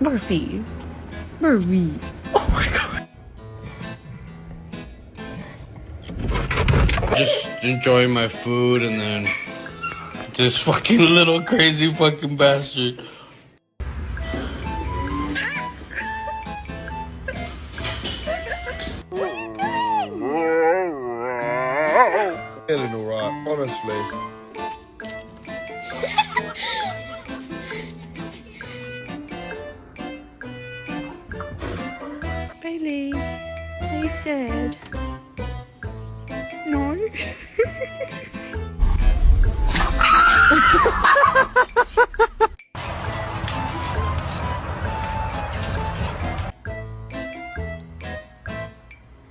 Murphy. Murphy. Oh my god. Just enjoying my food and then this fucking little crazy fucking bastard. Feeling alright, honestly. Bailey, are you sad?